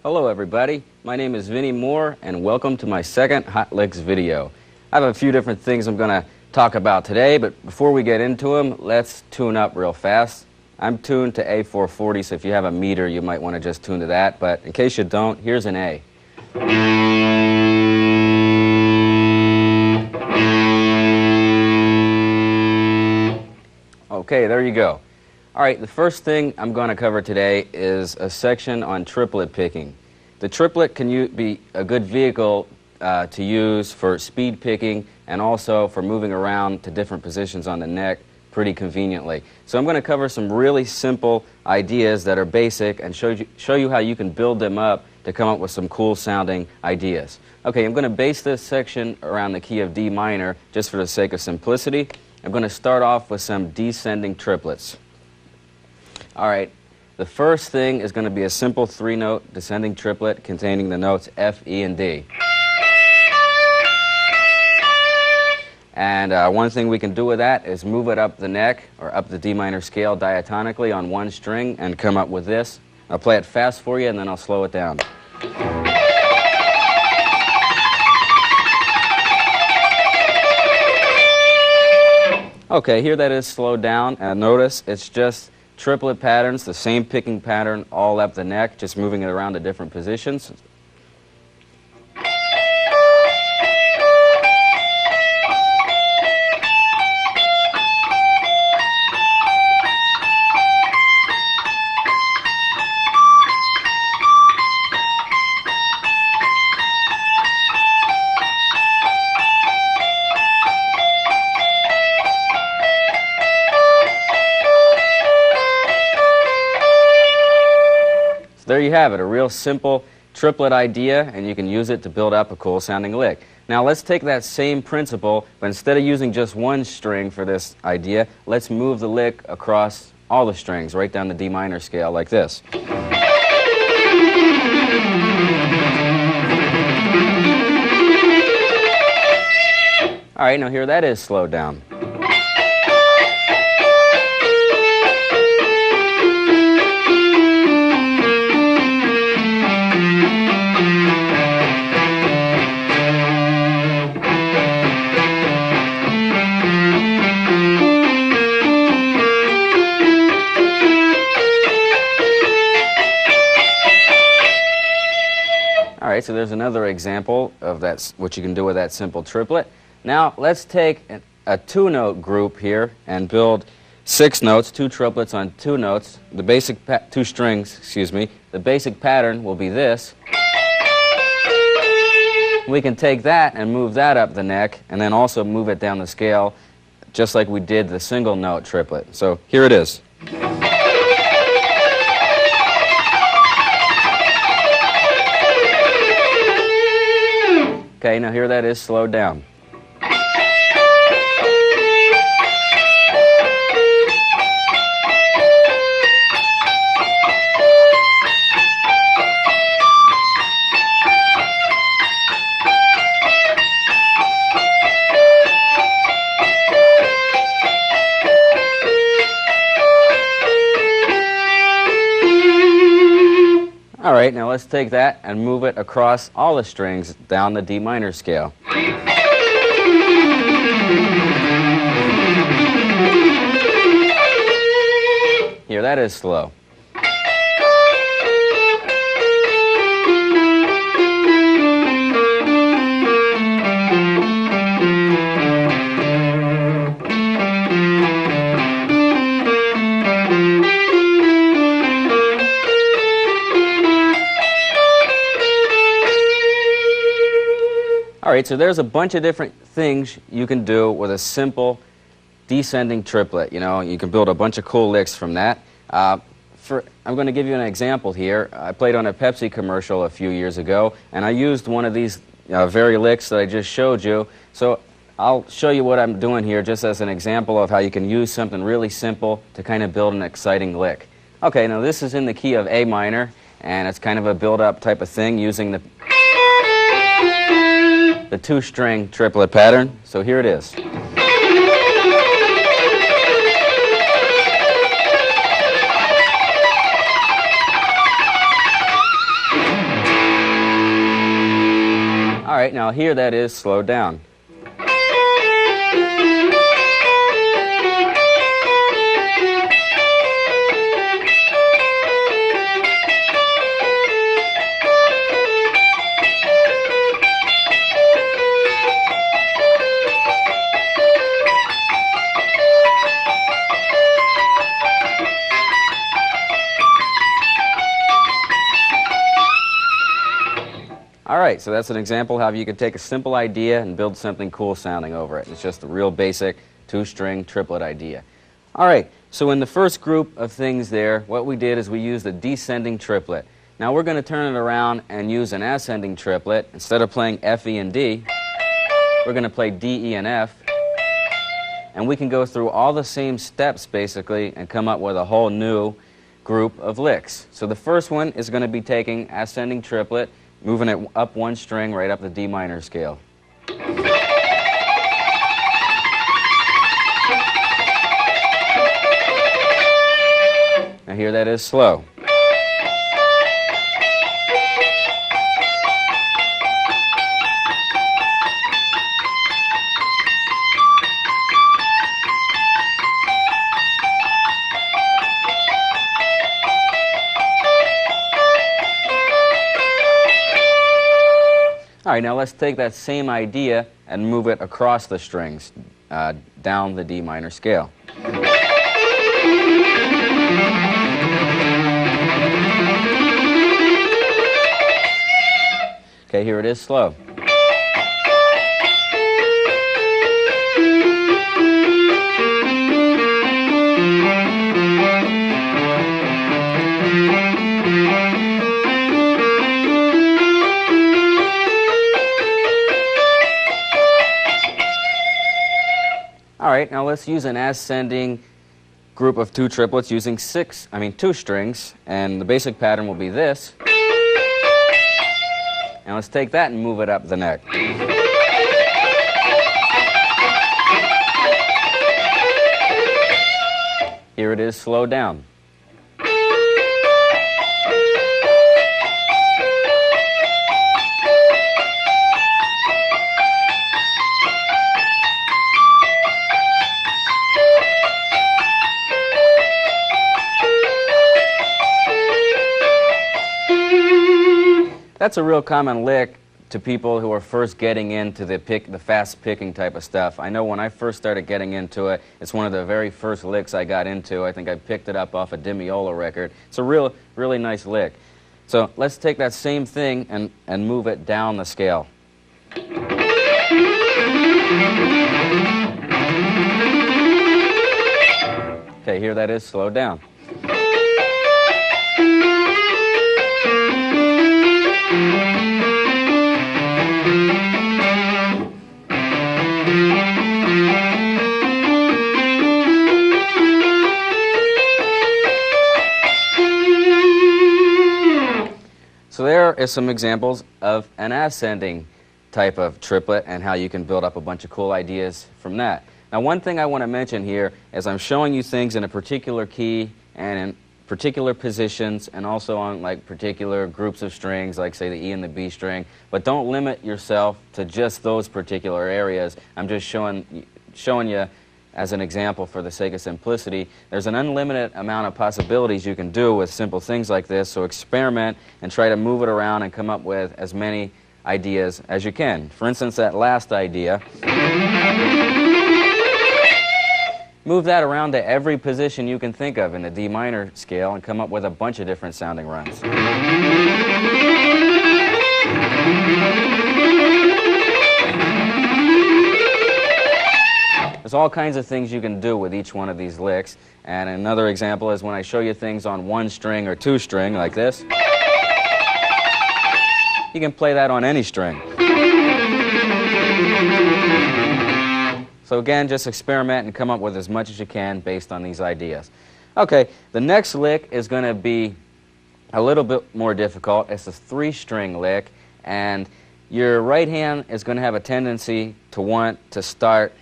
Hello everybody, my name is Vinny Moore and welcome to my second Hot Licks video. I have a few different things I'm going to talk about today, but before we get into them, let's tune up real fast. I'm tuned to A440, so if you have a meter you might want to just tune to that, but in case you don't, here's an A. Okay, there you go. Alright, the first thing I'm going to cover today is a section on triplet picking. The triplet can be a good vehicle to use for speed picking and also for moving around to different positions on the neck pretty conveniently. So I'm going to cover some really simple ideas that are basic and show you how you can build them up to come up with some cool sounding ideas. Okay, I'm going to base this section around the key of D minor just for the sake of simplicity. I'm going to start off with some descending triplets. All right, the first thing is going to be a simple three-note descending triplet containing the notes F, E, and D. And one thing we can do with that is move it up the neck or up the D minor scale diatonically on one string and come up with this. I'll play it fast for you and then I'll slow it down. Okay, here that is slowed down, and notice it's just triplet patterns, the same picking pattern all up the neck, just moving it around to different positions. There you have it, a real simple triplet idea, and you can use it to build up a cool sounding lick. Now let's take that same principle, but instead of using just one string for this idea, let's move the lick across all the strings, right down the D minor scale like this. All right, now here that is slowed down. Alright, so there's another example of what you can do with that simple triplet. Now let's take a two-note group here and build 6 notes, 2 triplets on 2 notes. The basic 2 strings, excuse me. The basic pattern will be this. We can take that and move that up the neck and then also move it down the scale just like we did the single note triplet. So here it is. Okay, now here that is slowed down. All right, now let's take that and move it across all the strings down the D minor scale. Here, that is slow. All right, so there's a bunch of different things you can do with a simple descending triplet. You know, you can build a bunch of cool licks from that. I'm going to give you an example here. I played on a Pepsi commercial a few years ago, and I used one of these very licks that I just showed you. So I'll show you what I'm doing here just as an example of how you can use something really simple to kind of build an exciting lick. Okay, now this is in the key of A minor, and it's kind of a build-up type of thing using the two-string triplet pattern. So here it is. All right, now here that is slowed down. All right, so that's an example how you can take a simple idea and build something cool sounding over it. It's just a real basic two-string triplet idea. All right, so in the first group of things there, what we did is we used a descending triplet. Now we're going to turn it around and use an ascending triplet. Instead of playing F, E, and D, we're going to play D, E, and F. And we can go through all the same steps, basically, and come up with a whole new group of licks. So the first one is going to be taking ascending triplet, moving it up one string right up the D minor scale. Now here that is slow. All right, now let's take that same idea and move it across the strings down the D minor scale. Okay, here it is slow. All right, now let's use an ascending group of two triplets using two strings, and the basic pattern will be this. And let's take that and move it up the neck. Here it is slowed down. That's a real common lick to people who are first getting into the fast picking type of stuff. I know when I first started getting into it, it's one of the very first licks I got into. I think I picked it up off a Demiola record. It's a really nice lick. So let's take that same thing and move it down the scale. Okay, here that is slowed down. So there are some examples of an ascending type of triplet and how you can build up a bunch of cool ideas from that. Now one thing I want to mention here is I'm showing you things in a particular key and in particular positions and also on like particular groups of strings like say the E and the B string, but don't limit yourself to just those particular areas. I'm just showing you as an example for the sake of simplicity. There's an unlimited amount of possibilities you can do with simple things like this, so experiment and try to move it around and come up with as many ideas as you can. For instance, that last idea, move that around to every position you can think of in the D minor scale and come up with a bunch of different sounding runs. There's all kinds of things you can do with each one of these licks. And another example is when I show you things on 1 string or 2 string like this. You can play that on any string. So again, just experiment and come up with as much as you can based on these ideas. Okay, the next lick is going to be a little bit more difficult. It's a 3-string lick, and your right hand is going to have a tendency to want to start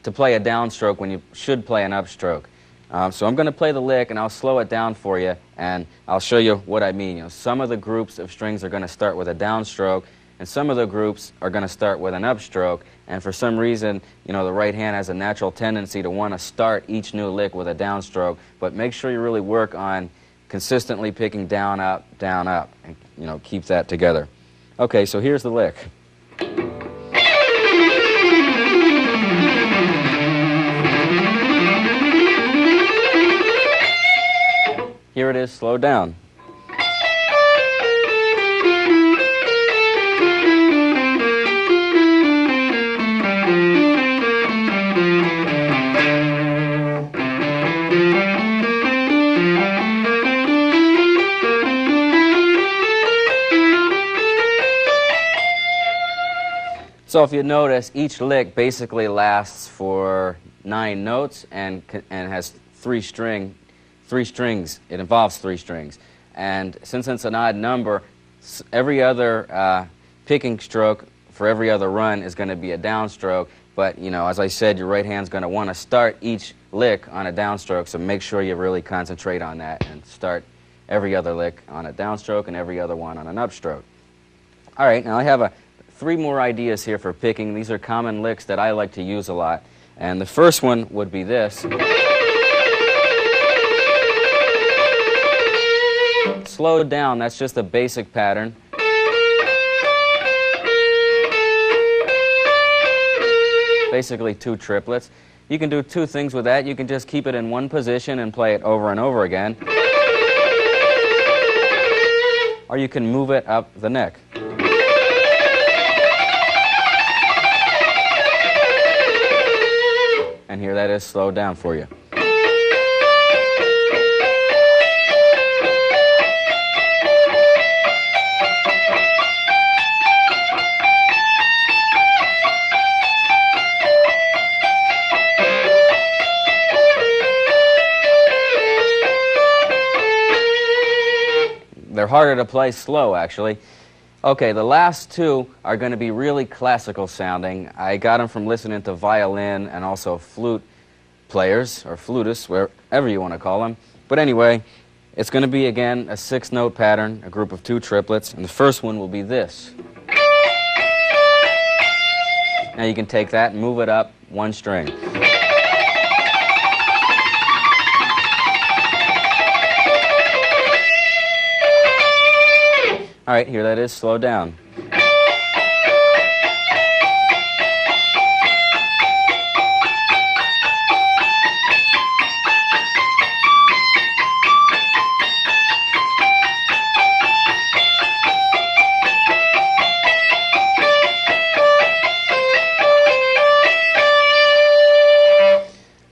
to play a downstroke when you should play an upstroke. So I'm going to play the lick, and I'll slow it down for you, and I'll show you what I mean. You know, some of the groups of strings are going to start with a downstroke, and some of the groups are going to start with an upstroke. And for some reason, you know, the right hand has a natural tendency to want to start each new lick with a downstroke. But make sure you really work on consistently picking down, up, and, you know, keep that together. Okay, so here's the lick. Here it is, slowed down. So if you notice, each lick basically lasts for 9 notes and has 3 strings. It involves 3 strings. And since it's an odd number, every other picking stroke for every other run is going to be a downstroke. But, you know, as I said, your right hand's going to want to start each lick on a downstroke, so make sure you really concentrate on that and start every other lick on a downstroke and every other one on an upstroke. All right, now I have 3 more ideas here for picking. These are common licks that I like to use a lot. And the first one would be this. Slowed down, that's just a basic pattern. Basically 2 triplets. You can do 2 things with that. You can just keep it in one position and play it over and over again. Or you can move it up the neck. And here that is slowed down for you. They're harder to play slow, actually. Okay, the last 2 are going to be really classical sounding. I got them from listening to violin and also flute players, or flutists, wherever you want to call them. But anyway, it's going to be, again, a 6-note pattern, a group of 2 triplets, and the first one will be this. Now you can take that and move it up 1 string. All right, here that is, slowed down.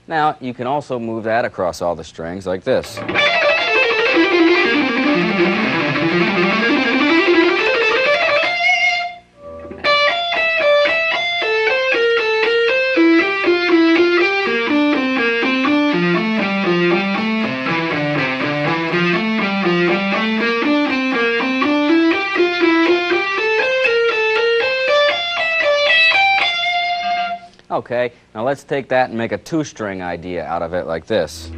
Now, you can also move that across all the strings like this. Okay, now let's take that and make a 2-string idea out of it like this.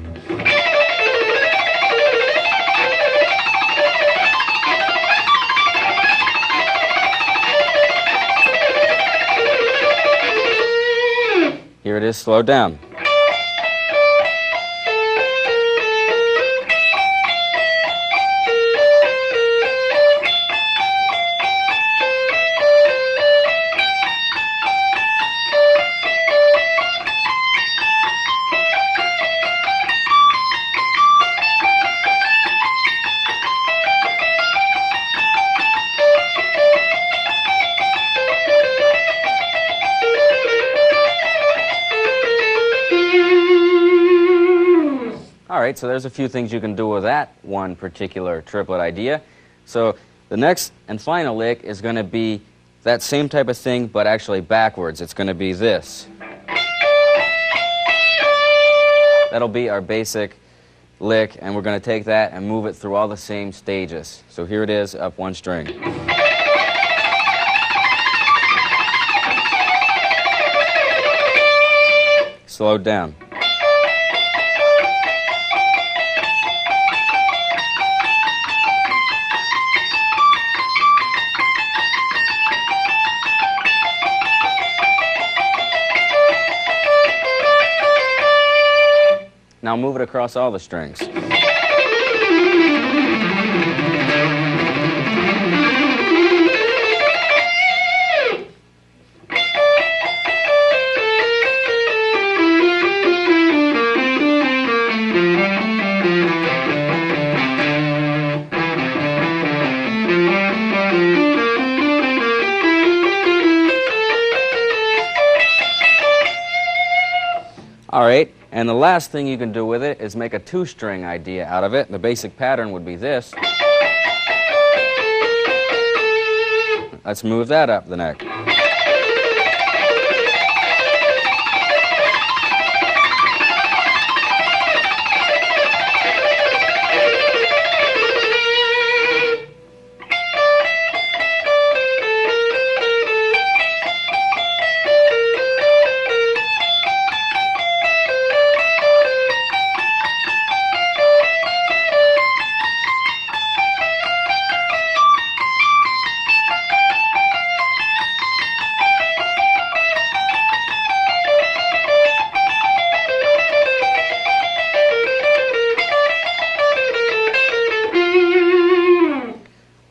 Here it is, slowed down. right, so there's a few things you can do with that one particular triplet idea. So the next and final lick is going to be that same type of thing, but actually backwards. It's going to be this. That'll be our basic lick, and we're going to take that and move it through all the same stages. So here it is, up one string. Slowed down. Now move it across all the strings. All right. And the last thing you can do with it is make a two-string idea out of it. The basic pattern would be this. Let's move that up the neck.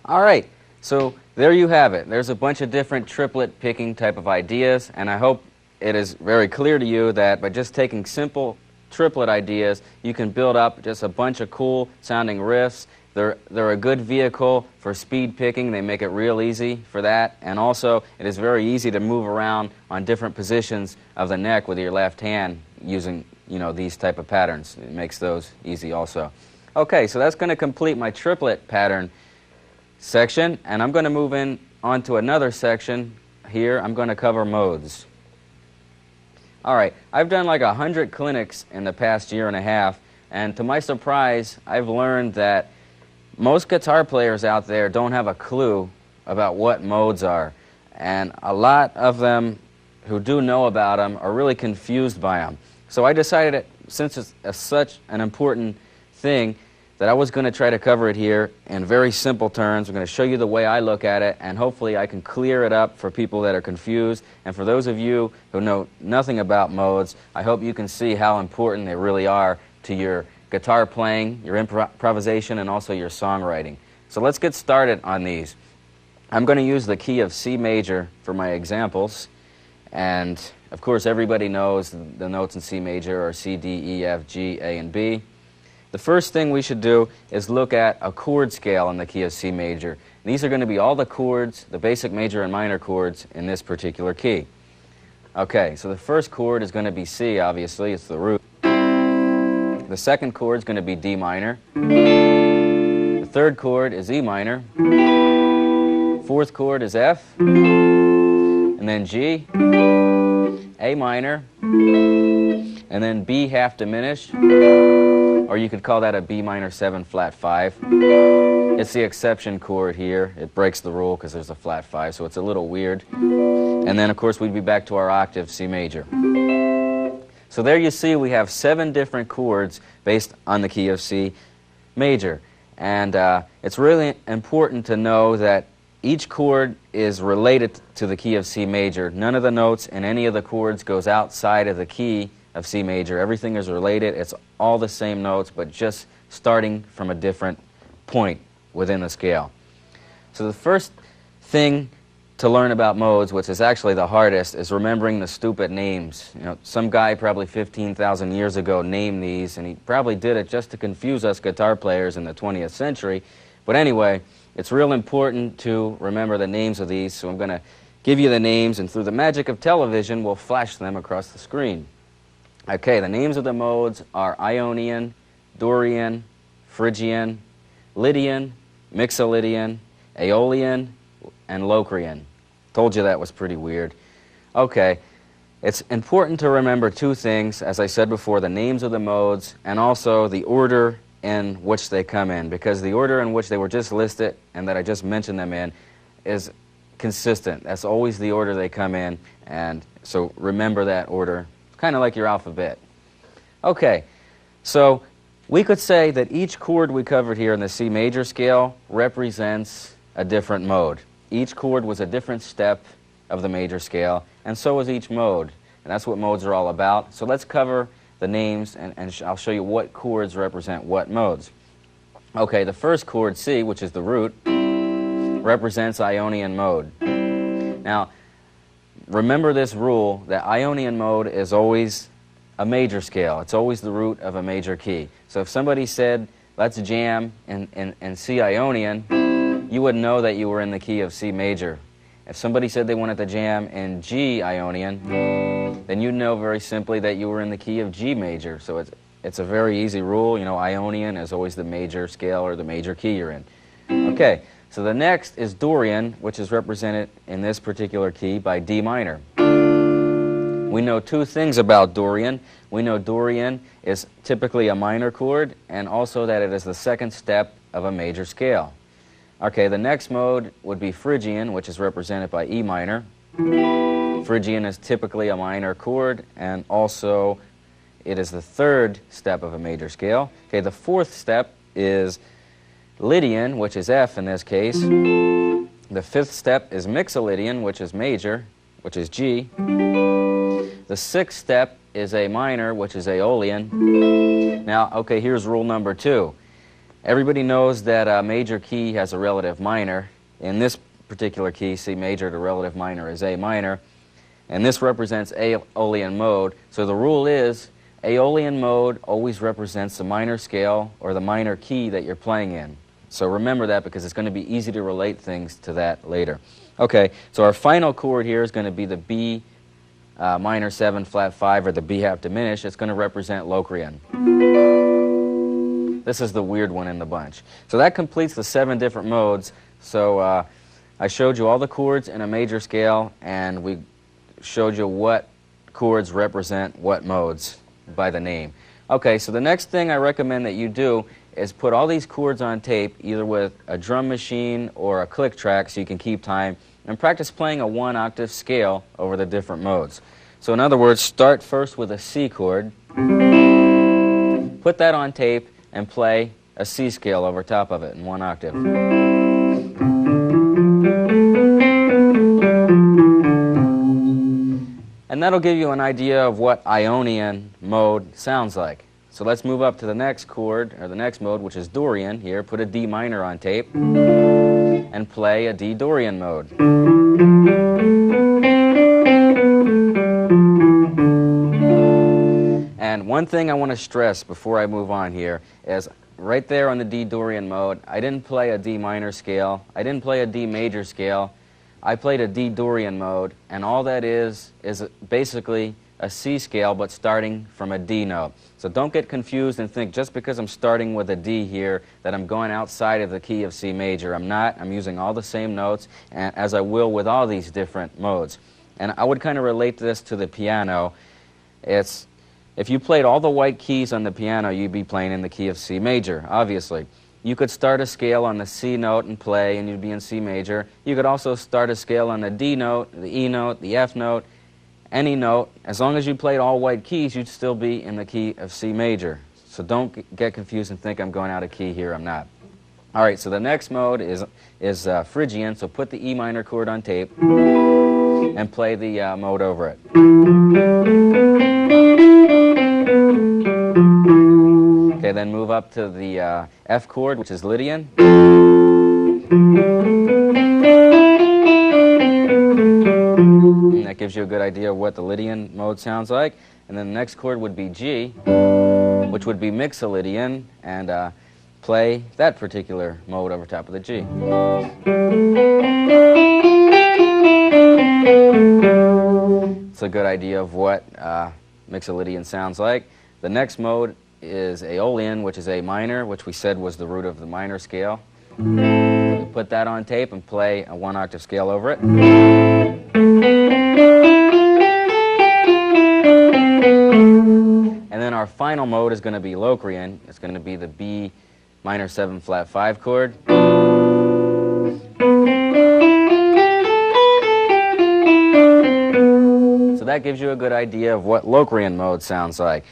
All right, so there you have it. There's a bunch of different triplet picking type of ideas, and I hope it is very clear to you that by just taking simple triplet ideas, you can build up just a bunch of cool sounding riffs. They're a good vehicle for speed picking. They make it real easy for that, and also it is very easy to move around on different positions of the neck with your left hand using, you know, these type of patterns. It makes those easy also. Okay, so that's going to complete my triplet pattern section, and I'm going to move in onto another section here. I'm going to cover modes. All right, I've done like 100 clinics in the past year and a half, and to my surprise, I've learned that most guitar players out there don't have a clue about what modes are, and a lot of them who do know about them are really confused by them. So I decided that since it's such an important thing, that I was going to try to cover it here in very simple terms. I'm going to show you the way I look at it, and hopefully I can clear it up for people that are confused. And for those of you who know nothing about modes, I hope you can see how important they really are to your guitar playing, your improvisation, and also your songwriting. So let's get started on these. I'm going to use the key of C major for my examples, and of course everybody knows the notes in C major are C, D, E, F, G, A, and B. The first thing we should do is look at a chord scale in the key of C major. These are going to be all the chords, the basic major and minor chords in this particular key. Okay, so the first chord is going to be C, obviously, it's the root. The second chord is going to be D minor. The third chord is E minor. Fourth chord is F. And then G, A minor, and then B half diminished. Or you could call that a B minor 7 flat 5. It's the exception chord here. It breaks the rule because there's a flat 5, so it's a little weird. And then, of course, we'd be back to our octave C major. So there you see we have 7 different chords based on the key of C major. And it's really important to know that each chord is related to the key of C major. None of the notes in any of the chords goes outside of the key of C major. Everything is related. It's all the same notes, but just starting from a different point within the scale. So the first thing to learn about modes, which is actually the hardest, is remembering the stupid names. You know, some guy probably 15,000 years ago named these, and he probably did it just to confuse us guitar players in the 20th century. But anyway, it's real important to remember the names of these, so I'm going to give you the names, and through the magic of television, we'll flash them across the screen. Okay, the names of the modes are Ionian, Dorian, Phrygian, Lydian, Mixolydian, Aeolian, and Locrian. Told you that was pretty weird. Okay, it's important to remember two things, as I said before, the names of the modes and also the order in which they come in, because the order in which they were just listed and that I just mentioned them in is consistent. That's always the order they come in, and so remember that order. It's kind of like your alphabet. Okay, so we could say that each chord we covered here in the C major scale represents a different mode. Each chord was a different step of the major scale, and so is each mode. And that's what modes are all about. So let's cover the names, and I'll show you what chords represent what modes. Okay, the first chord, C, which is the root, represents Ionian mode. Now, remember this rule that Ionian mode is always a major scale. It's always the root of a major key. So if somebody said, let's jam in C Ionian, you would know that you were in the key of C major. If somebody said they wanted to jam in G Ionian, then you'd know very simply that you were in the key of G major. So it's a very easy rule. You know, Ionian is always the major scale or the major key you're in. Okay, so the next is Dorian, which is represented in this particular key by D minor. We know two things about Dorian. We know Dorian is typically a minor chord, and also that it is the second step of a major scale. Okay, the next mode would be Phrygian, which is represented by E minor. Phrygian is typically a minor chord, and also it is the third step of a major scale. Okay, the fourth step is Lydian, which is F in this case. The fifth step is Mixolydian, which is major, which is G. The sixth step is A minor, which is Aeolian. Now, okay, here's rule number 2. Everybody knows that a major key has a relative minor. In this particular key, C major, the relative minor is A minor. And this represents Aeolian mode. So the rule is Aeolian mode always represents the minor scale or the minor key that you're playing in. So remember that, because it's going to be easy to relate things to that later. Okay, so our final chord here is going to be the B minor 7 flat 5, or the B half diminished. It's going to represent Locrian. This is the weird one in the bunch. So that completes the 7 different modes. So I showed you all the chords in a major scale, and we showed you what chords represent what modes by the name. Okay, so the next thing I recommend that you do is put all these chords on tape, either with a drum machine or a click track so you can keep time, and practice playing a 1-octave scale over the different modes. So in other words, start first with a C chord, put that on tape, and play a C scale over top of it in 1 octave. And that'll give you an idea of what Ionian mode sounds like. So let's move up to the next chord, or the next mode, which is Dorian. Here, put a D minor on tape, and play a D Dorian mode. And one thing I want to stress before I move on here is right there on the D Dorian mode, I didn't play a D minor scale, I didn't play a D major scale, I played a D Dorian mode, and all that is basically a C scale but starting from a D note. So don't get confused and think just because I'm starting with a D here that I'm going outside of the key of C major. I'm not. I'm using all the same notes, and as I will with all these different modes. And I would kind of relate this to the piano. It's if you played all the white keys on the piano, you'd be playing in the key of C major, obviously. You could start a scale on the C note and play, and you'd be in C major. You could also start a scale on the D note, the E note, the F note, any note. As long as you played all white keys, you'd still be in the key of C major. So don't get confused and think I'm going out of key here. I'm not. All right, so the next mode is Phrygian, so put the E minor chord on tape and play the mode over it. Okay, then move up to the F chord, which is Lydian. And that gives you a good idea of what the Lydian mode sounds like. And then the next chord would be G, which would be Mixolydian, and play that particular mode over top of the G. It's a good idea of what Mixolydian sounds like. The next mode is Aeolian, which is A minor, which we said was the root of the minor scale. We put that on tape and play a 1 octave scale over it. And then our final mode is going to be Locrian. It's going to be the B minor 7 flat 5 chord. So that gives you a good idea of what Locrian mode sounds like.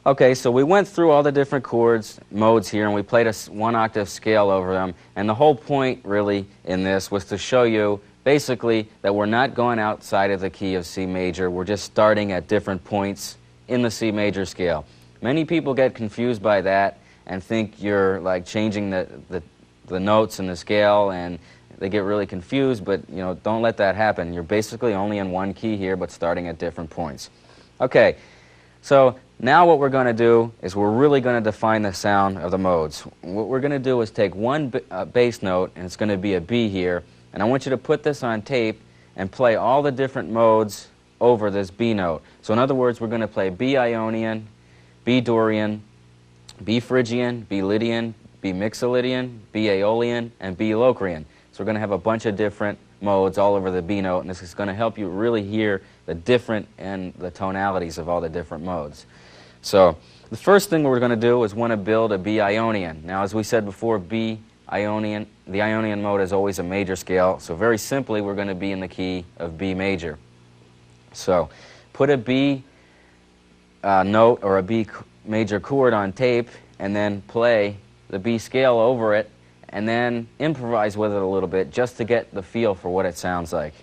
Okay, so we went through all the different chords, modes here, and we played a 1 octave scale over them. And the whole point, really, in this was to show you, basically, that we're not going outside of the key of C major. We're just starting at different points in the C major scale. Many people get confused by that and think you're, like, changing the notes in the scale, and they get really confused, but, you know, don't let that happen. You're basically only in one key here, but starting at different points. Okay, so now what we're going to do is we're really going to define the sound of the modes. What we're going to do is take one bass note, and it's going to be a B here, and I want you to put this on tape and play all the different modes over this B note. So in other words, we're going to play B Ionian, B Dorian, B Phrygian, B Lydian, B Mixolydian, B Aeolian, and B Locrian. So we're going to have a bunch of different modes all over the B note, and this is going to help you really hear the different and the tonalities of all the different modes. So the first thing we're going to do is want to build a B Ionian. Now, as we said before, B Ionian, the Ionian mode is always a major scale, so very simply we're going to be in the key of B major. So put a B note or a B major chord on tape and then play the B scale over it, and then improvise with it a little bit just to get the feel for what it sounds like.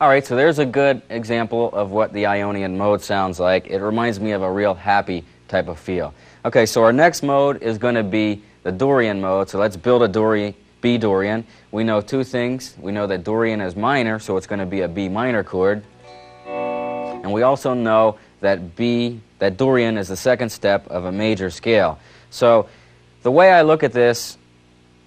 Alright, so there's a good example of what the Ionian mode sounds like. It reminds me of a real happy type of feel. Okay, so our next mode is going to be the Dorian mode. So let's build a B Dorian. We know two things. We know that Dorian is minor, so it's going to be a B minor chord. And we also know that Dorian is the second step of a major scale. So the way I look at this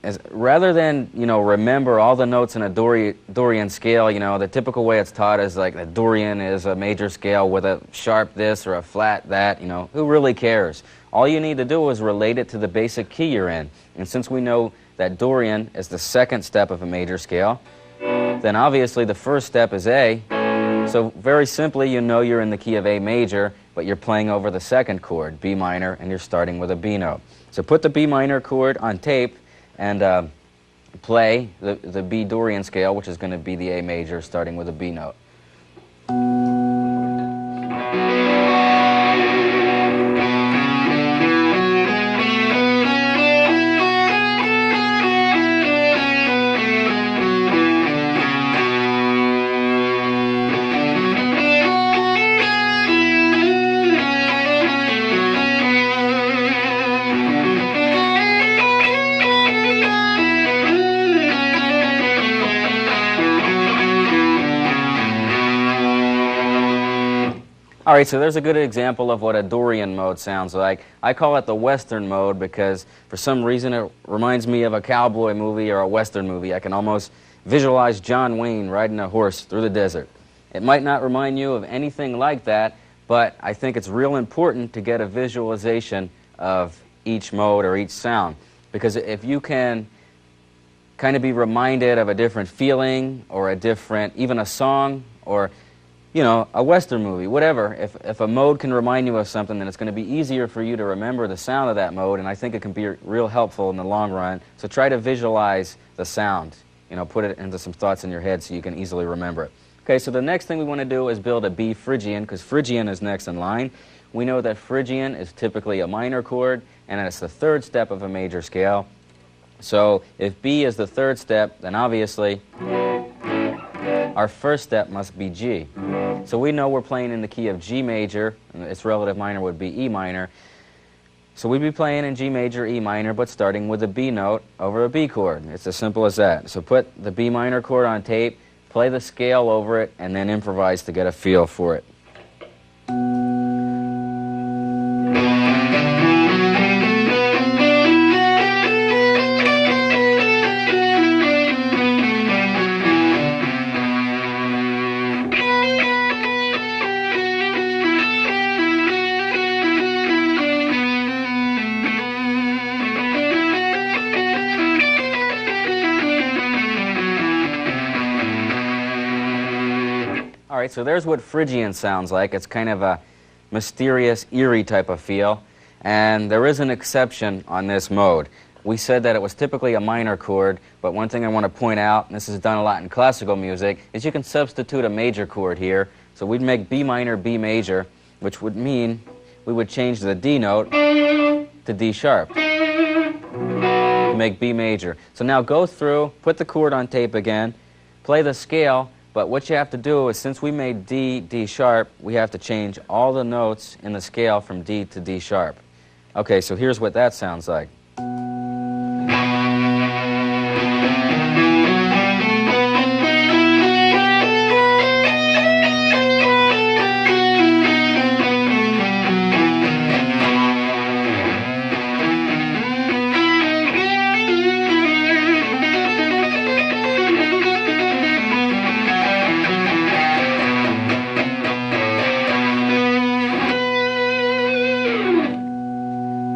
is, rather than, you know, remember all the notes in a Dorian scale, you know, the typical way it's taught is like that Dorian is a major scale with a sharp this or a flat that, you know, who really cares? All you need to do is relate it to the basic key you're in. And since we know that Dorian is the second step of a major scale, then obviously the first step is A. So very simply, you know you're in the key of A major, but you're playing over the second chord, B minor, and you're starting with a B note. So put the B minor chord on tape and play the B Dorian scale, which is going to be the A major, starting with a B note. All right, so there's a good example of what a Dorian mode sounds like. I call it the Western mode because for some reason it reminds me of a cowboy movie or a Western movie. I can almost visualize John Wayne riding a horse through the desert. It might not remind you of anything like that, but I think it's real important to get a visualization of each mode or each sound, because if you can kind of be reminded of a different feeling or a different, even a song or, you know, a Western movie, whatever. If a mode can remind you of something, then it's going to be easier for you to remember the sound of that mode, and I think it can be real helpful in the long run. So try to visualize the sound. You know, put it into some thoughts in your head so you can easily remember it. Okay, so the next thing we want to do is build a B Phrygian, because Phrygian is next in line. We know that Phrygian is typically a minor chord, and it's the third step of a major scale. So if B is the third step, then obviously our first step must be G. So we know we're playing in the key of G major, and its relative minor would be E minor. So we'd be playing in G major, E minor, but starting with a B note over a B chord. It's as simple as that. So put the B minor chord on tape, play the scale over it, and then improvise to get a feel for it. Alright, so there's what Phrygian sounds like. It's kind of a mysterious, eerie type of feel. And there is an exception on this mode. We said that it was typically a minor chord, but one thing I want to point out, and this is done a lot in classical music, is you can substitute a major chord here. So we'd make B minor, B major, which would mean we would change the D note to D sharp to make B major. So now go through, put the chord on tape again, play the scale. But what you have to do is, since we made D, D sharp, we have to change all the notes in the scale from D to D sharp. Okay, so here's what that sounds like.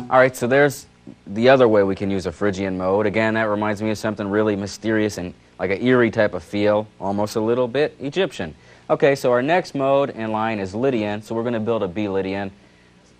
Alright, so there's the other way we can use a Phrygian mode. Again, that reminds me of something really mysterious and like an eerie type of feel, almost a little bit Egyptian. Okay, so our next mode in line is Lydian, so we're going to build a B Lydian.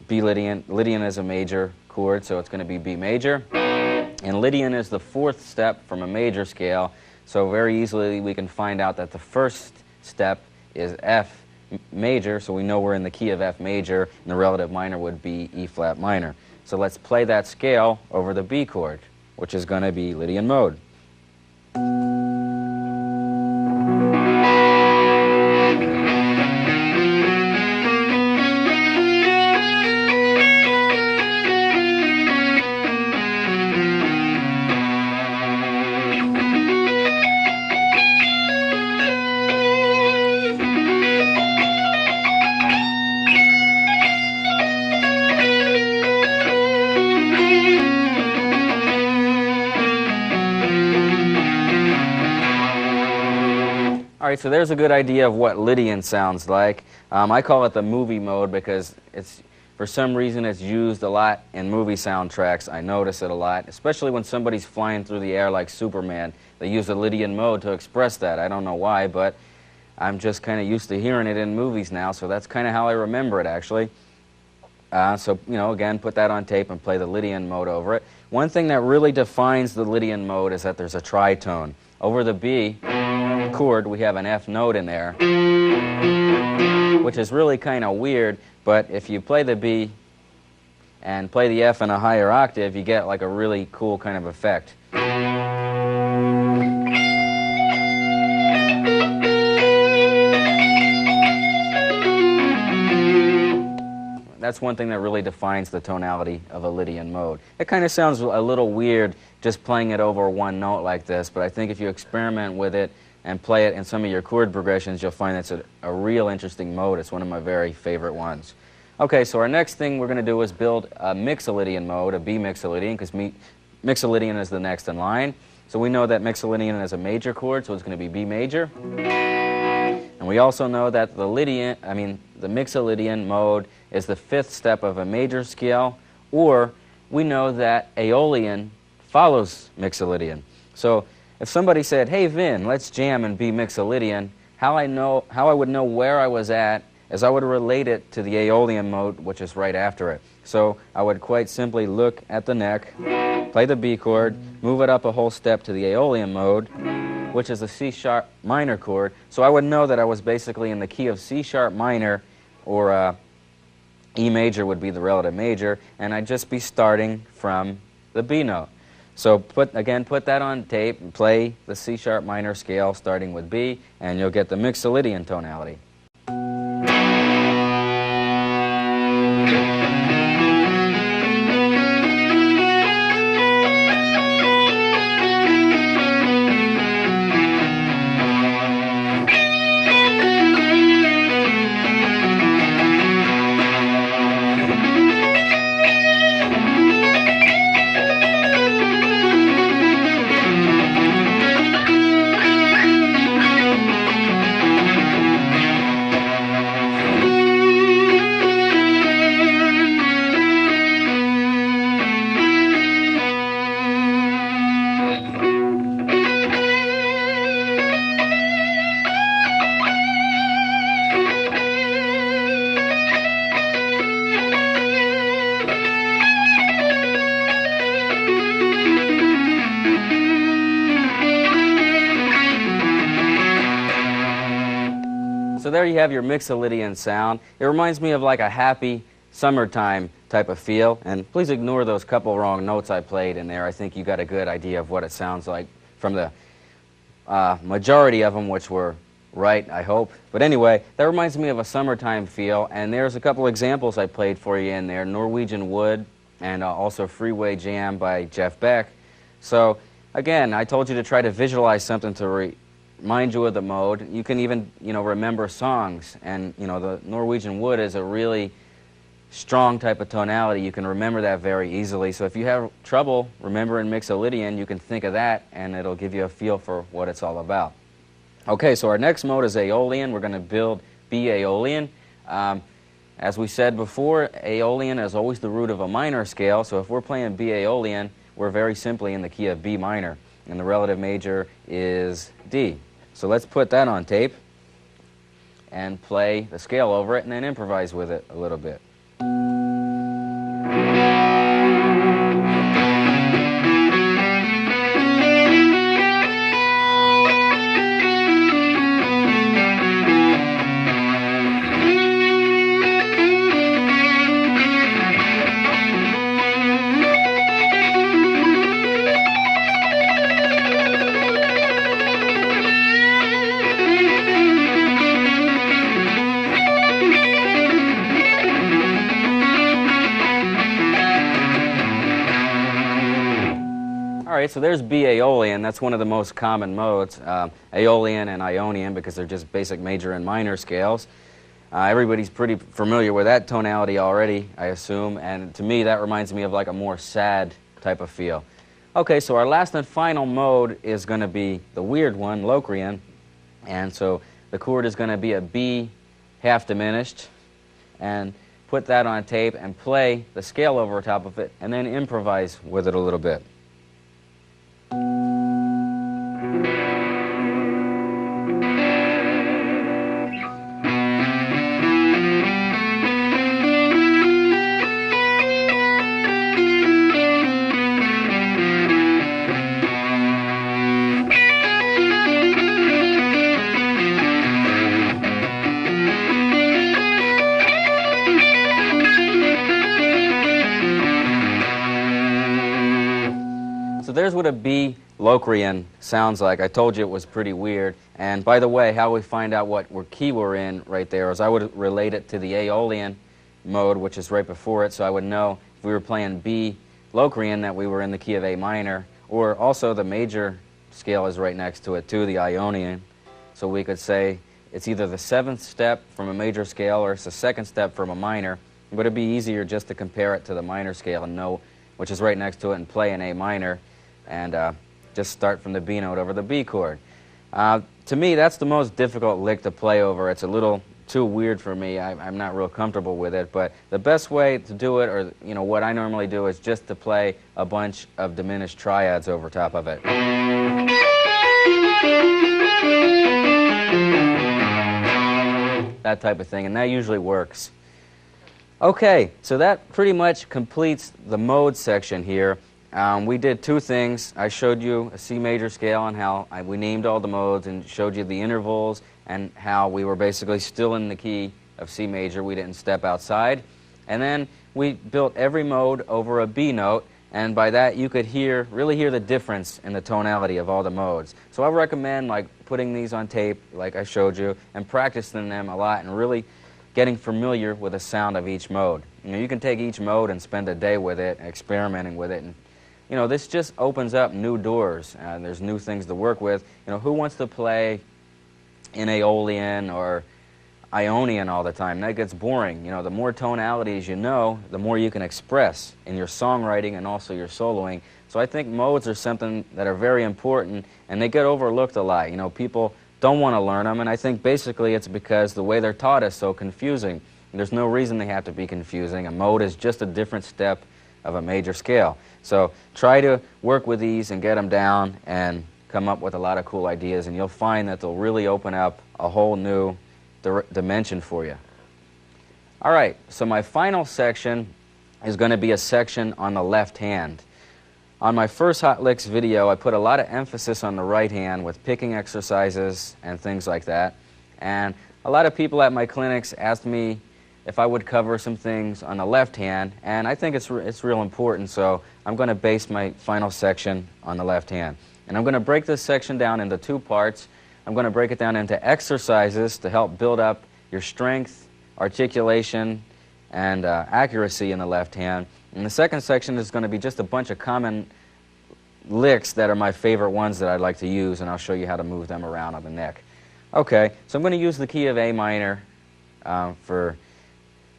B Lydian. Lydian is a major chord, so it's going to be B major. And Lydian is the fourth step from a major scale, so very easily we can find out that the first step is F major, so we know we're in the key of F major, and the relative minor would be E flat minor. So let's play that scale over the B chord, which is going to be Lydian mode. Alright, so there's a good idea of what Lydian sounds like. I call it the movie mode because for some reason it's used a lot in movie soundtracks. I notice it a lot, especially when somebody's flying through the air like Superman. They use the Lydian mode to express that. I don't know why, but I'm just kind of used to hearing it in movies now, so that's kind of how I remember it actually. So, you know, again, put that on tape and play the Lydian mode over it. One thing that really defines the Lydian mode is that there's a tritone. Over the B chord, we have an F note in there, which is really kind of weird, but if you play the B and play the F in a higher octave, you get like a really cool kind of effect. That's one thing that really defines the tonality of a Lydian mode. It kind of sounds a little weird just playing it over one note like this, but I think if you experiment with it and play it in some of your chord progressions, you'll find it's a real interesting mode. It's one of my very favorite ones. Okay, so our next thing we're going to do is build a Mixolydian mode, a B Mixolydian, because Mixolydian is the next in line. So we know that Mixolydian is a major chord, so it's going to be B major. And we also know that the Mixolydian mode is the fifth step of a major scale, or we know that Aeolian follows Mixolydian. So if somebody said, "Hey Vin, let's jam and be Mixolydian," how I would know where I was at is I would relate it to the Aeolian mode, which is right after it. So I would quite simply look at the neck, play the B chord, move it up a whole step to the Aeolian mode, which is a C sharp minor chord. So I would know that I was basically in the key of C sharp minor, or E major would be the relative major, and I'd just be starting from the B note. So put that on tape and play the C sharp minor scale starting with B, and you'll get the Mixolydian tonality. So there you have your Mixolydian sound. It reminds me of like a happy summertime type of feel. And please ignore those couple wrong notes I played in there. I think you got a good idea of what it sounds like from the majority of them, which were right, I hope. But anyway, that reminds me of a summertime feel. And there's a couple examples I played for you in there. Norwegian Wood and also Freeway Jam by Jeff Beck. So again, I told you to try to visualize something to remind you of the mode. You can even, remember songs. And, the Norwegian Wood is a really strong type of tonality. You can remember that very easily. So if you have trouble remembering Mixolydian, you can think of that, and it'll give you a feel for what it's all about. Okay, so our next mode is Aeolian. We're going to build B Aeolian. As we said before, Aeolian is always the root of a minor scale. So if we're playing B Aeolian, we're very simply in the key of B minor, and the relative major is D. So let's put that on tape and play the scale over it and then improvise with it a little bit. Alright, so there's B Aeolian. That's one of the most common modes, Aeolian and Ionian, because they're just basic major and minor scales. Everybody's pretty familiar with that tonality already, I assume, and to me that reminds me of like a more sad type of feel. Okay, so our last and final mode is going to be the weird one, Locrian, and so the chord is going to be a B half diminished, and put that on tape and play the scale over top of it, and then improvise with it a little bit. So there's what a B Locrian sounds like. I told you it was pretty weird. And by the way, how we find out what key we're in right there is I would relate it to the Aeolian mode, which is right before it, so I would know if we were playing B Locrian that we were in the key of A minor, or also the major scale is right next to it too, the Ionian. So we could say it's either the 7th step from a major scale or it's the 2nd step from a minor, but it'd be easier just to compare it to the minor scale and know which is right next to it and play an A minor, and just start from the B note over the B chord. To me, that's the most difficult lick to play over. It's a little too weird for me. I'm not real comfortable with it, but the best way to do it, or what I normally do, is just to play a bunch of diminished triads over top of it. That type of thing, and that usually works. Okay, so that pretty much completes the mode section here. We did two things. I showed you a C major scale and how we named all the modes and showed you the intervals and how we were basically still in the key of C major. We didn't step outside. And then we built every mode over a B note, and by that you could really hear the difference in the tonality of all the modes. So I recommend like putting these on tape, like I showed you, and practicing them a lot and really getting familiar with the sound of each mode. You know, you can take each mode and spend a day with it, experimenting with it, and you know, this just opens up new doors. There's new things to work with. You know, who wants to play in Aeolian or Ionian all the time? That gets boring. You know, the more tonalities you know, the more you can express in your songwriting and also your soloing. So I think modes are something that are very important, and they get overlooked a lot. You know, people don't want to learn them, and I think basically it's because the way they're taught is so confusing. And there's no reason they have to be confusing. A mode is just a different step of a major scale. So try to work with these and get them down and come up with a lot of cool ideas, and you'll find that they'll really open up a whole new dimension for you. All right, so my final section is going to be a section on the left hand. On my first Hot Licks video, I put a lot of emphasis on the right hand with picking exercises and things like that. And a lot of people at my clinics asked me if I would cover some things on the left hand, and I think it's real important, so I'm going to base my final section on the left hand. And I'm going to break this section down into two parts. I'm going to break it down into exercises to help build up your strength, articulation, and accuracy in the left hand. And the second section is going to be just a bunch of common licks that are my favorite ones that I'd like to use, and I'll show you how to move them around on the neck. Okay, so I'm going to use the key of A minor for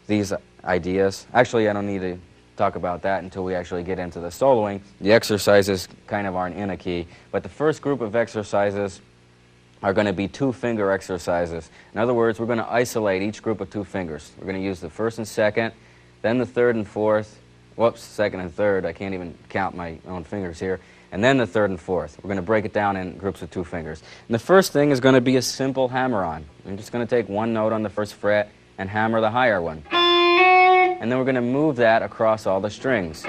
these ideas. Actually, I don't need to talk about that until we actually get into the soloing. The exercises kind of aren't in a key, but the first group of exercises are going to be two-finger exercises. In other words, we're going to isolate each group of two fingers. We're going to use the first and second, then the third and fourth, whoops, second and third, I can't even count my own fingers here, and then the third and fourth. We're going to break it down in groups of two fingers. And the first thing is going to be a simple hammer-on. I'm just going to take one note on the first fret and hammer the higher one. And then we're going to move that across all the strings.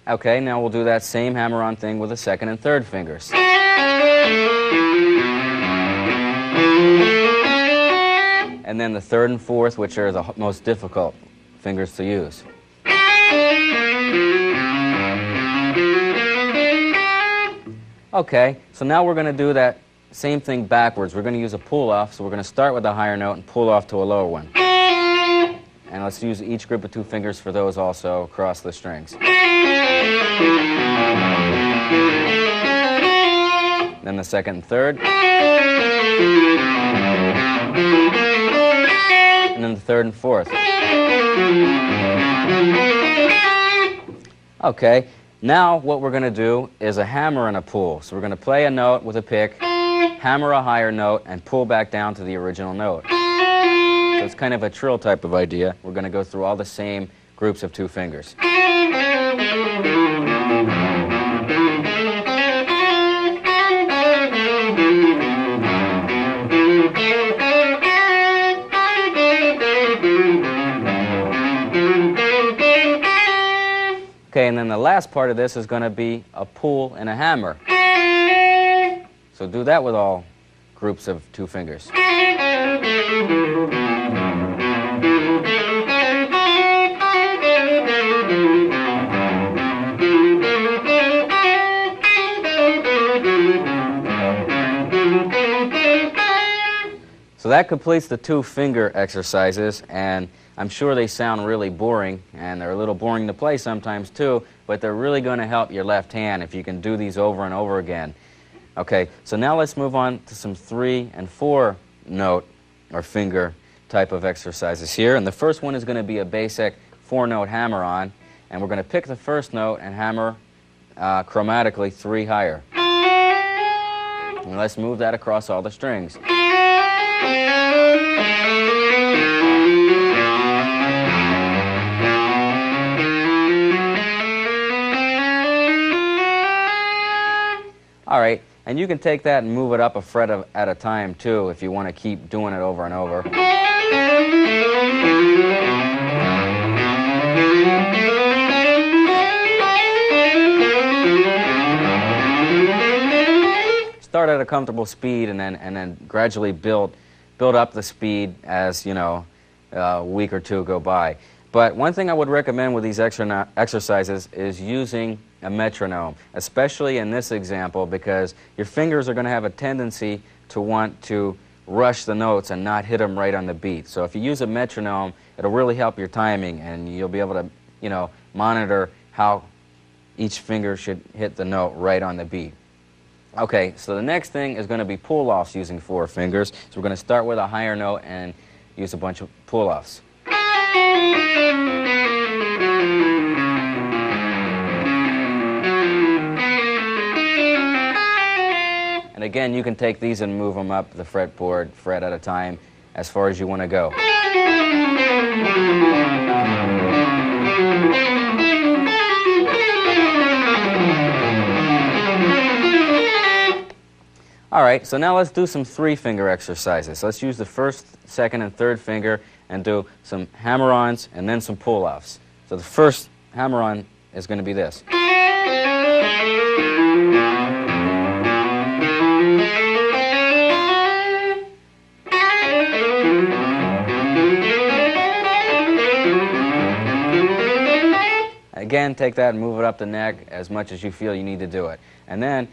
Okay, now we'll do that same hammer-on thing with the second and third fingers. And then the third and fourth, which are the most difficult fingers to use. Okay, so now we're going to do that same thing backwards. We're going to use a pull-off, so we're going to start with a higher note and pull off to a lower one. And let's use each group of two fingers for those also across the strings. Then the second and third. And then the third and fourth. Okay, now what we're going to do is a hammer and a pull. So we're going to play a note with a pick, hammer a higher note, and pull back down to the original note. So it's kind of a trill type of idea. We're going to go through all the same groups of two fingers. Okay, and then the last part of this is going to be a pull and a hammer. So do that with all groups of two fingers. So that completes the two-finger exercises, and I'm sure they sound really boring, and they're a little boring to play sometimes too, but they're really going to help your left hand if you can do these over and over again. Okay, so now let's move on to some 3- and 4-note or finger type of exercises here. And the first one is going to be a basic 4-note hammer-on, and we're going to pick the first note and hammer chromatically 3 higher. And let's move that across all the strings. All right, and you can take that and move it up a fret at a time too if you want to keep doing it over and over. Start at a comfortable speed and then gradually build up the speed as, you know, a week or two go by. But one thing I would recommend with these exercises is using a metronome, especially in this example, because your fingers are going to have a tendency to want to rush the notes and not hit them right on the beat. So if you use a metronome, it'll really help your timing, and you'll be able to, you know, monitor how each finger should hit the note right on the beat. Okay, so the next thing is going to be pull-offs using 4 fingers. So we're going to start with a higher note and use a bunch of pull-offs. And again, you can take these and move them up the fretboard, fret at a time, as far as you want to go. All right, so now let's do some 3-finger exercises. Let's use the first, second, and third finger and do some hammer-ons and then some pull-offs. So the first hammer-on is going to be this. Again, take that and move it up the neck as much as you feel you need to do it. And then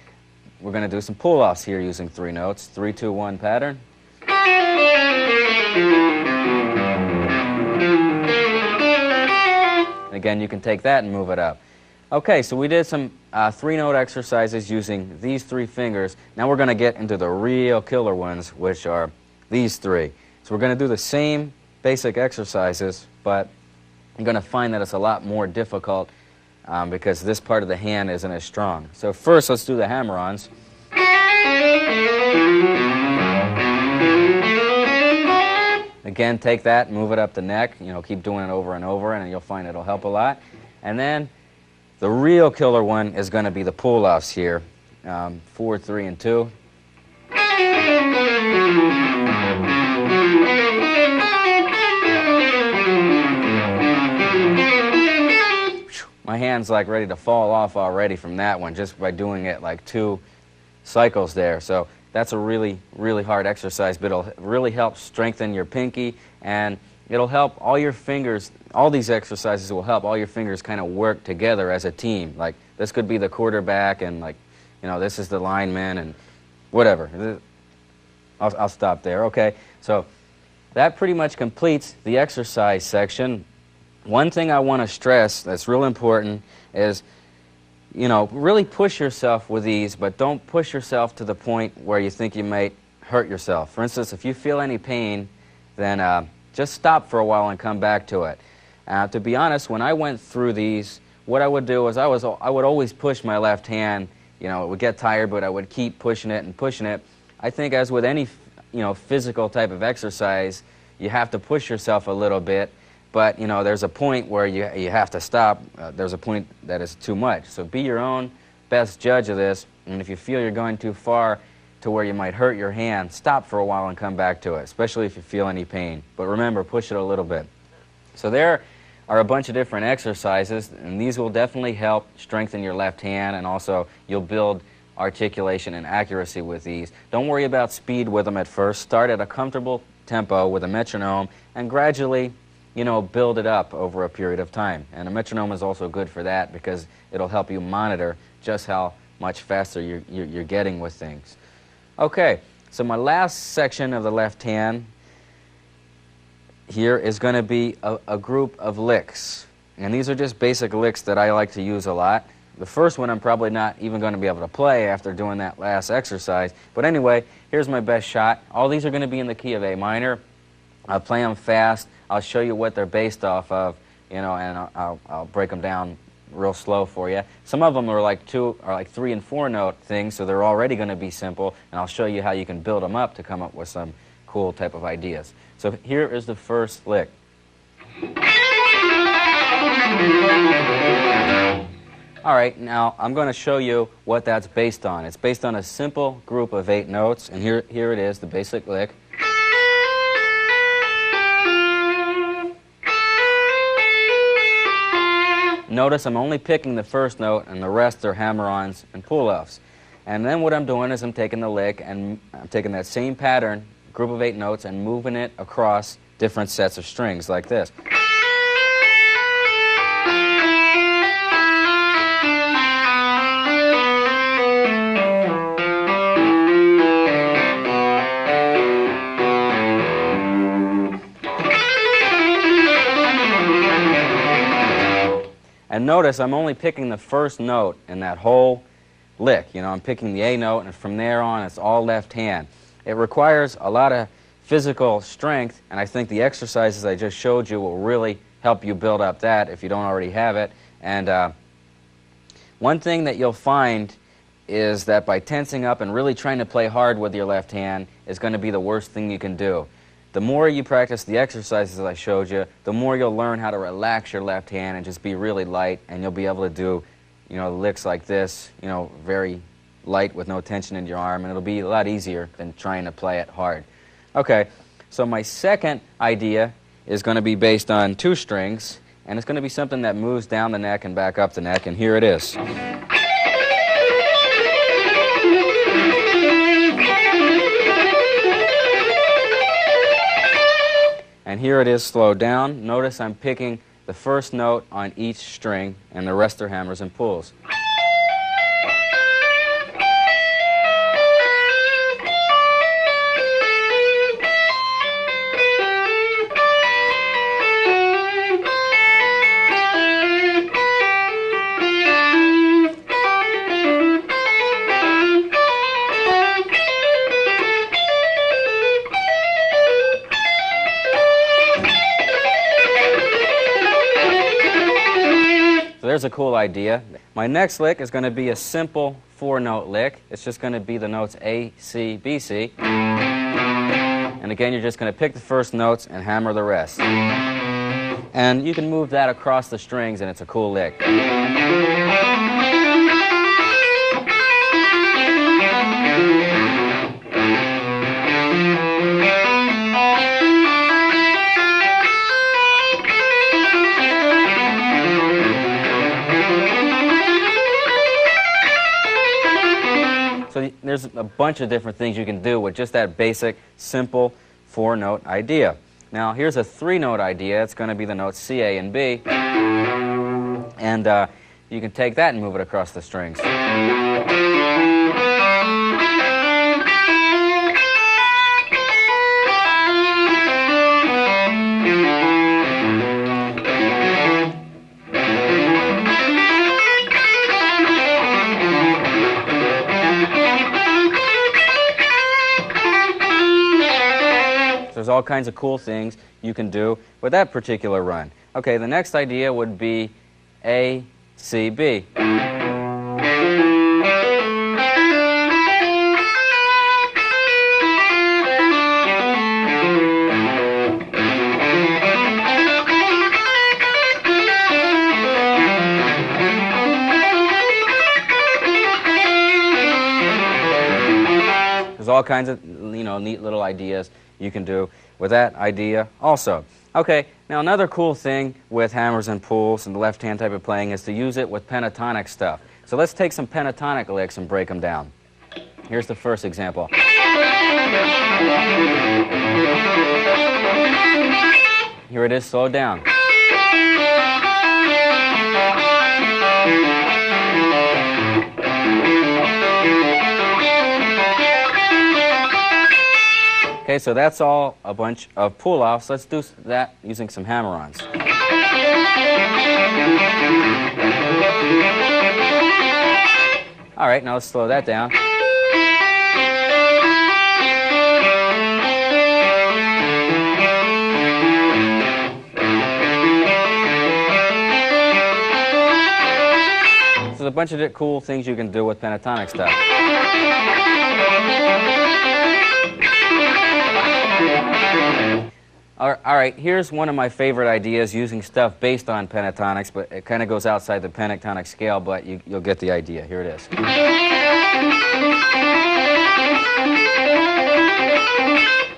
we're going to do some pull-offs here using 3 notes, 3-2-1 pattern. And again, you can take that and move it up. Okay, so we did some 3-note exercises using these 3 fingers. Now we're going to get into the real killer ones, which are these 3. So we're going to do the same basic exercises, but you're going to find that it's a lot more difficult because this part of the hand isn't as strong. So first, let's do the hammer-ons. Again, take that, move it up the neck. You know, keep doing it over and over, and you'll find it'll help a lot. And then the real killer one is going to be the pull-offs here, 4, 3, and 2. My hand's like ready to fall off already from that one just by doing it like 2 cycles there. So that's a really, really hard exercise, but it'll really help strengthen your pinky, and it'll help all your fingers. All these exercises will help all your fingers kind of work together as a team. Like this could be the quarterback, and like, you know, this is the lineman, and whatever. I'll stop there. Okay, so that pretty much completes the exercise section. One thing I want to stress that's real important is, you know, really push yourself with these, but don't push yourself to the point where you think you might hurt yourself. For instance, if you feel any pain, then just stop for a while and come back to it. To be honest, when I went through these, what I would do is I would always push my left hand. You know, it would get tired, but I would keep pushing it and pushing it. I think as with any, you know, physical type of exercise, you have to push yourself a little bit. But, you know, there's a point where you have to stop. There's a point that is too much. So be your own best judge of this. And if you feel you're going too far to where you might hurt your hand, stop for a while and come back to it, especially if you feel any pain. But remember, push it a little bit. So there are a bunch of different exercises, and these will definitely help strengthen your left hand, and also you'll build articulation and accuracy with these. Don't worry about speed with them at first. Start at a comfortable tempo with a metronome, and gradually, you know, build it up over a period of time. And a metronome is also good for that because it'll help you monitor just how much faster you're getting with things. Okay, so my last section of the left hand here is going to be a group of licks. And these are just basic licks that I like to use a lot. The first one I'm probably not even going to be able to play after doing that last exercise. But anyway, here's my best shot. All these are going to be in the key of A minor. I'll play them fast. I'll show you what they're based off of, you know, and I'll break them down real slow for you. Some of them are like 3 and 4 note things, so they're already going to be simple, and I'll show you how you can build them up to come up with some cool type of ideas. So here is the first lick. All right, now I'm going to show you what that's based on. It's based on a simple group of 8 notes, and here it is, the basic lick. Notice I'm only picking the first note, and the rest are hammer-ons and pull-offs. And then what I'm doing is I'm taking the lick, and I'm taking that same pattern, group of 8 notes, and moving it across different sets of strings like this. And notice I'm only picking the first note in that whole lick. You know, I'm picking the A note, and from there on it's all left hand. It requires a lot of physical strength, and I think the exercises I just showed you will really help you build up that if you don't already have it. And one thing that you'll find is that by tensing up and really trying to play hard with your left hand is going to be the worst thing you can do. The more you practice the exercises I showed you, the more you'll learn how to relax your left hand and just be really light, and you'll be able to do, you know, licks like this, you know, very light with no tension in your arm, and it'll be a lot easier than trying to play it hard. Okay, so my second idea is going to be based on 2 strings, and it's going to be something that moves down the neck and back up the neck, and here it is. And here it is slowed down. Notice I'm picking the first note on each string, and the rest are hammers and pulls. There's a cool idea. My next lick is going to be a simple 4-note lick. It's just going to be the notes A, C, B, C. And again, you're just going to pick the first notes and hammer the rest. And you can move that across the strings, and it's a cool lick. So there's a bunch of different things you can do with just that basic, simple 4-note idea. Now here's a 3-note idea. It's going to be the notes C, A, and B. And you can take that and move it across the strings. There's all kinds of cool things you can do with that particular run. Okay, the next idea would be A, C, B. There's all kinds of, you know, neat little ideas you can do with that idea also. Okay, now another cool thing with hammers and pulls and the left-hand type of playing is to use it with pentatonic stuff. So let's take some pentatonic licks and break them down. Here's the first example. Here it is slowed down. Okay, so that's all a bunch of pull-offs. Let's do that using some hammer-ons. All right, now let's slow that down. So there's a bunch of cool things you can do with pentatonic stuff. All right, here's one of my favorite ideas using stuff based on pentatonics, but it kind of goes outside the pentatonic scale, but you'll get the idea. Here it is.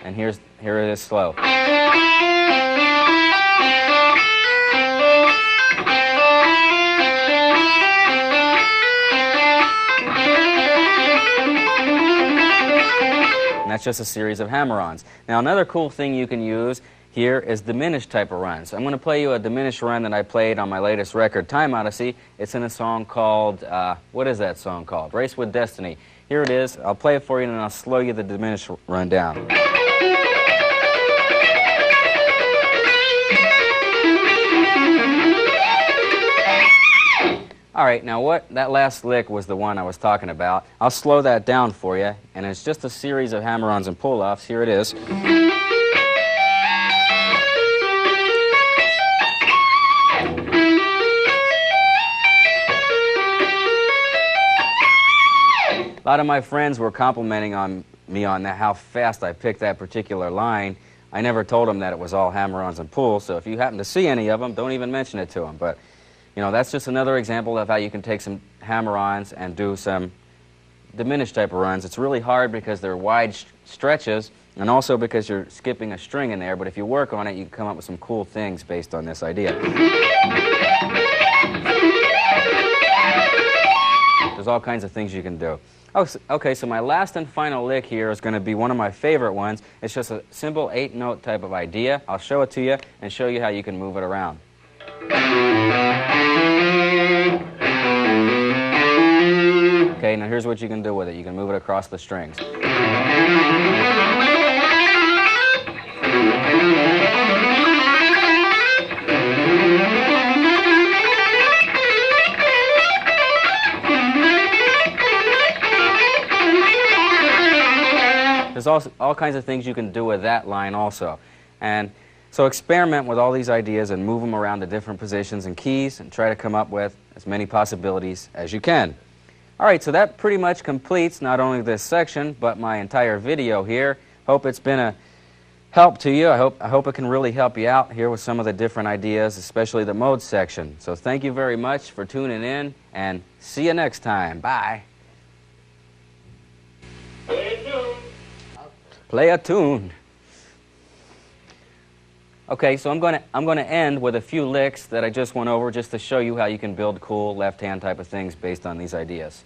And here it is slow. And that's just a series of hammer-ons. Now, another cool thing you can use here is diminished type of runs. I'm going to play you a diminished run that I played on my latest record, Time Odyssey. It's in a song called, what is that song called? Race with Destiny. Here it is. I'll play it for you and I'll slow you the diminished run down. All right, now that last lick was the one I was talking about. I'll slow that down for you, and it's just a series of hammer-ons and pull-offs. Here it is. A lot of my friends were complimenting me on that, how fast I picked that particular line. I never told them that it was all hammer-ons and pulls, so if you happen to see any of them, don't even mention it to them. But you know, that's just another example of how you can take some hammer-ons and do some diminished type of runs. It's really hard because they're wide stretches and also because you're skipping a string in there, but if you work on it, you can come up with some cool things based on this idea. There's all kinds of things you can do. Okay, so my last and final lick here is going to be one of my favorite ones. It's just a simple 8-note type of idea. I'll show it to you and show you how you can move it around. Okay, now here's what you can do with it. You can move it across the strings. There's also all kinds of things you can do with that line also. And so experiment with all these ideas and move them around to different positions and keys and try to come up with as many possibilities as you can. All right, so that pretty much completes not only this section, but my entire video here. Hope it's been a help to you. I hope it can really help you out here with some of the different ideas, especially the mode section. So thank you very much for tuning in, and see you next time. Bye. Play a tune. Play a tune. Okay, so I'm going to end with a few licks that I just went over just to show you how you can build cool left-hand type of things based on these ideas.